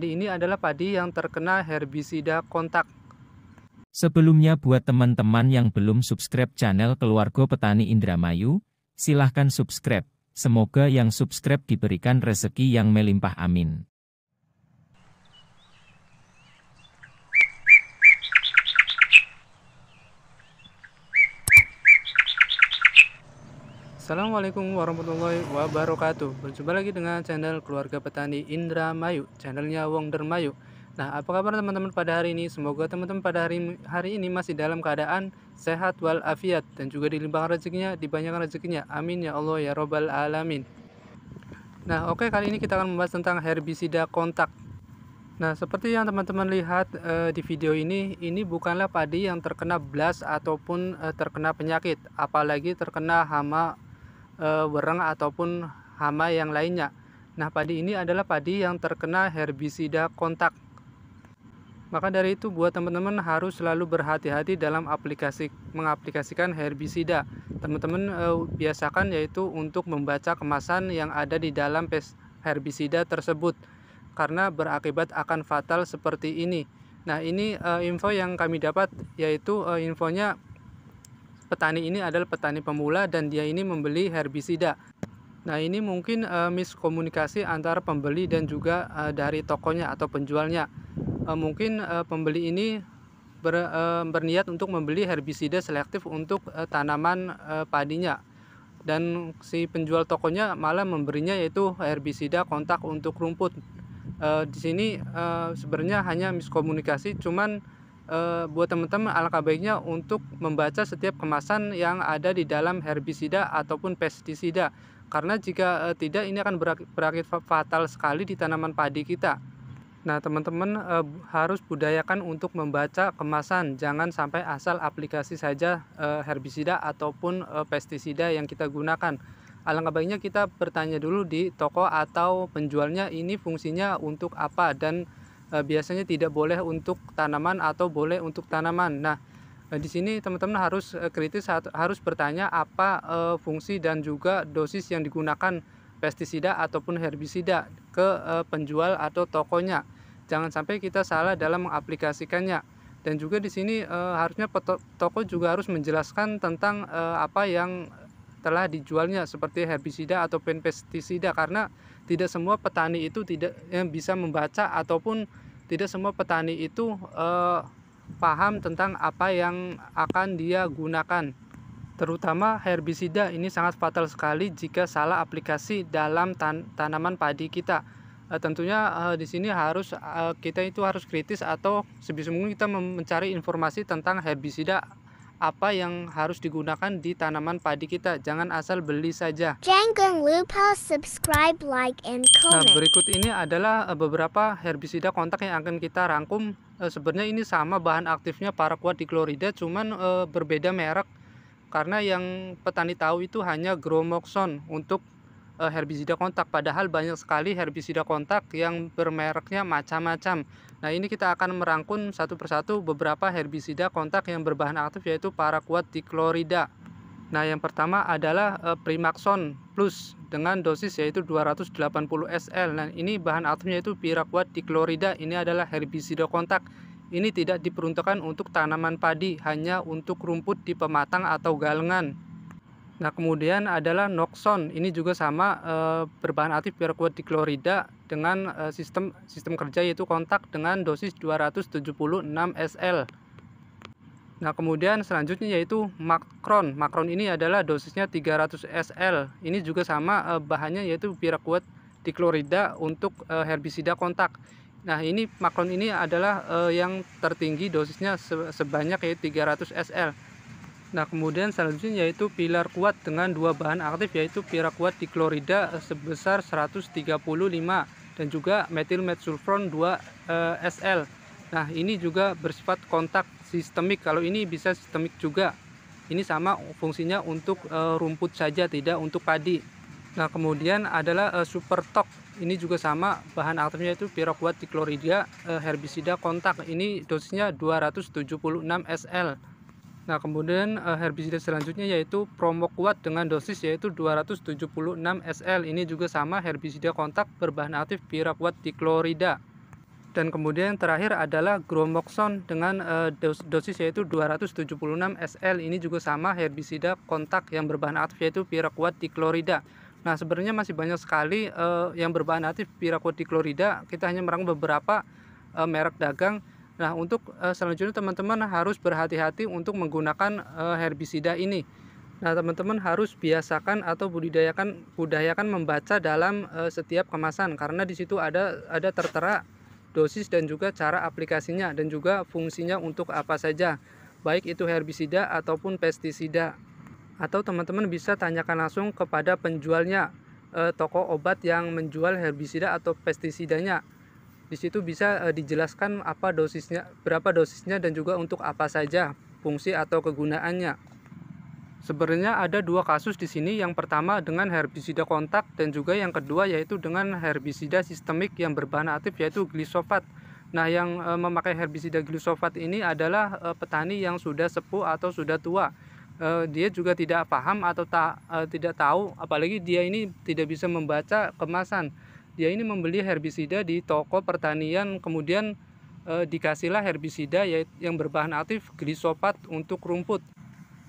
padi ini adalah padi yang terkena herbisida kontak. Sebelumnya buat teman-teman yang belum subscribe channel Keluarga Petani Indramayu, silahkan subscribe. Semoga yang subscribe diberikan rezeki yang melimpah, amin. Assalamualaikum warahmatullahi wabarakatuh. Berjumpa lagi dengan channel Keluarga Petani Indramayu, channelnya Wong Dermayu. Nah, apa kabar teman-teman pada hari ini? Semoga teman-teman pada hari ini masih dalam keadaan sehat walafiat dan juga dilimpahkan rezekinya, dibanyakan rezekinya. Amin ya Allah ya Robbal Alamin. Nah, oke, kali ini kita akan membahas tentang herbisida kontak. Nah, seperti yang teman-teman lihat di video ini bukanlah padi yang terkena blast ataupun terkena penyakit, apalagi terkena hama wereng ataupun hama yang lainnya. Nah, padi ini adalah padi yang terkena herbisida kontak. Maka dari itu buat teman-teman harus selalu berhati-hati dalam mengaplikasikan herbisida. Teman-teman biasakan yaitu untuk membaca kemasan yang ada di dalam herbisida tersebut, karena berakibat akan fatal seperti ini. Nah, ini info yang kami dapat, yaitu infonya petani ini adalah petani pemula dan dia ini membeli herbisida. Nah, ini mungkin miskomunikasi antara pembeli dan juga dari tokonya atau penjualnya. Mungkin pembeli ini berniat untuk membeli herbisida selektif untuk tanaman padinya, dan si penjual tokonya malah memberinya yaitu herbisida kontak untuk rumput. Di sini sebenarnya hanya miskomunikasi, cuman buat teman-teman alangkah baiknya untuk membaca setiap kemasan yang ada di dalam herbisida ataupun pestisida, karena jika tidak, ini akan berakhir fatal sekali di tanaman padi kita. Nah, teman-teman harus budayakan untuk membaca kemasan, jangan sampai asal aplikasi saja herbisida ataupun pestisida yang kita gunakan. Alangkah baiknya kita bertanya dulu di toko atau penjualnya ini fungsinya untuk apa, dan biasanya tidak boleh untuk tanaman atau boleh untuk tanaman. Nah, di sini teman-teman harus kritis, harus bertanya apa fungsi dan juga dosis yang digunakan pestisida ataupun herbisida ke penjual atau tokonya. Jangan sampai kita salah dalam mengaplikasikannya. Dan juga di sini harusnya toko juga harus menjelaskan tentang apa yang telah dijualnya, seperti herbisida ataupun pestisida, karena tidak semua petani itu bisa membaca, ataupun tidak semua petani itu paham tentang apa yang akan dia gunakan. Terutama herbisida ini sangat fatal sekali jika salah aplikasi dalam tanaman padi kita. Tentunya di sini harus kita itu harus kritis, atau sebisa mungkin kita mencari informasi tentang herbisida apa yang harus digunakan di tanaman padi kita. Jangan asal beli saja. Jangan lupa subscribe, like, and Nah, comment. berikut ini adalah beberapa herbisida kontak yang akan kita rangkum. Sebenarnya ini sama bahan aktifnya paraquat dichlorida, cuman berbeda merek, karena yang petani tahu itu hanya Gromoxon untuk herbisida kontak, padahal banyak sekali herbisida kontak yang bermereknya macam-macam. Nah, ini kita akan merangkum satu persatu beberapa herbisida kontak yang berbahan aktif, yaitu paraquat dichlorida. Nah, yang pertama adalah Primaxon Plus dengan dosis yaitu 280 SL. Nah, ini bahan aktifnya itu paraquat dichlorida. Ini adalah herbisida kontak. Ini tidak diperuntukkan untuk tanaman padi, hanya untuk rumput di pematang atau galengan. Nah, kemudian adalah Noxon. Ini juga sama berbahan aktif paraquat dichlorida dengan sistem kerja yaitu kontak dengan dosis 276 SL. Nah, kemudian selanjutnya yaitu Macron. Macron ini adalah dosisnya 300 SL. Ini juga sama bahannya yaitu paraquat dichlorida untuk herbisida kontak. Nah, ini Macron ini adalah yang tertinggi dosisnya sebanyak yaitu 300 SL. Nah, kemudian selanjutnya yaitu pilar kuat dengan dua bahan aktif yaitu paraquat dichlorida sebesar 135 dan juga metilmetsulfron 2 SL. Nah, ini juga bersifat kontak sistemik. Kalau ini bisa sistemik juga. Ini sama fungsinya untuk rumput saja, tidak untuk padi. Nah, kemudian adalah Super Tok. Ini juga sama bahan aktifnya itu paraquat dichlorida herbisida kontak. Ini dosisnya 276 SL. Nah, kemudian herbisida selanjutnya yaitu Promoquat dengan dosis yaitu 276 SL. Ini juga sama herbisida kontak berbahan aktif paraquat dichlorida. Dan kemudian yang terakhir adalah Gromoxone dengan dosis yaitu 276 SL. Ini juga sama herbisida kontak yang berbahan aktif yaitu Piraquat dichlorida. Nah, sebenarnya masih banyak sekali yang berbahan aktif Piraquat dichlorida. Kita hanya merangkum beberapa merek dagang. Nah, untuk selanjutnya teman-teman harus berhati-hati untuk menggunakan herbisida ini. Nah, teman-teman harus biasakan atau budayakan membaca dalam setiap kemasan, karena di situ ada tertera dosis dan juga cara aplikasinya dan juga fungsinya untuk apa saja, baik itu herbisida ataupun pestisida. Atau teman-teman bisa tanyakan langsung kepada penjualnya, toko obat yang menjual herbisida atau pestisidanya. Di situ bisa dijelaskan apa dosisnya, berapa dosisnya, dan juga untuk apa saja fungsi atau kegunaannya. Sebenarnya ada dua kasus di sini. Yang pertama dengan herbisida kontak dan juga yang kedua yaitu dengan herbisida sistemik yang berbahan aktif yaitu glisofat. Nah, yang memakai herbisida glisofat ini adalah petani yang sudah sepuh atau sudah tua. Dia juga tidak paham atau tidak tahu, apalagi dia ini tidak bisa membaca kemasan. Dia ini membeli herbisida di toko pertanian, kemudian dikasihlah herbisida yang berbahan aktif glisofat untuk rumput.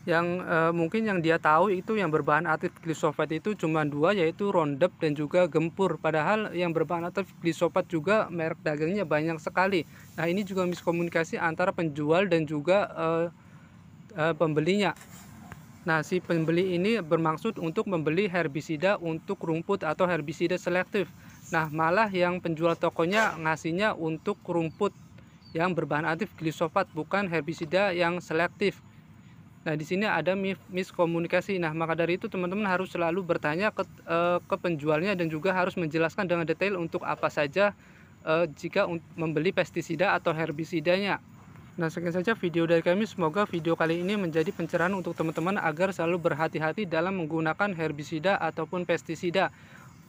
Yang mungkin yang dia tahu itu yang berbahan aktif glisofat itu cuma dua, yaitu Roundup dan juga Gempur. Padahal yang berbahan aktif glisofat juga merek dagangnya banyak sekali. Nah, ini juga miskomunikasi antara penjual dan juga pembelinya. Nah, si pembeli ini bermaksud untuk membeli herbisida untuk rumput atau herbisida selektif. Nah, malah yang penjual tokonya ngasihnya untuk rumput yang berbahan aktif glisofat, bukan herbisida yang selektif. Nah, di sini ada miskomunikasi. Nah, maka dari itu teman-teman harus selalu bertanya ke penjualnya dan juga harus menjelaskan dengan detail untuk apa saja jika membeli pestisida atau herbisidanya. Nah, sekian saja video dari kami. Semoga video kali ini menjadi pencerahan untuk teman-teman agar selalu berhati-hati dalam menggunakan herbisida ataupun pestisida.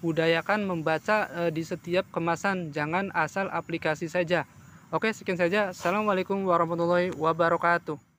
Budayakan membaca di setiap kemasan, jangan asal aplikasi saja. Oke, sekian saja. Assalamualaikum warahmatullahi wabarakatuh.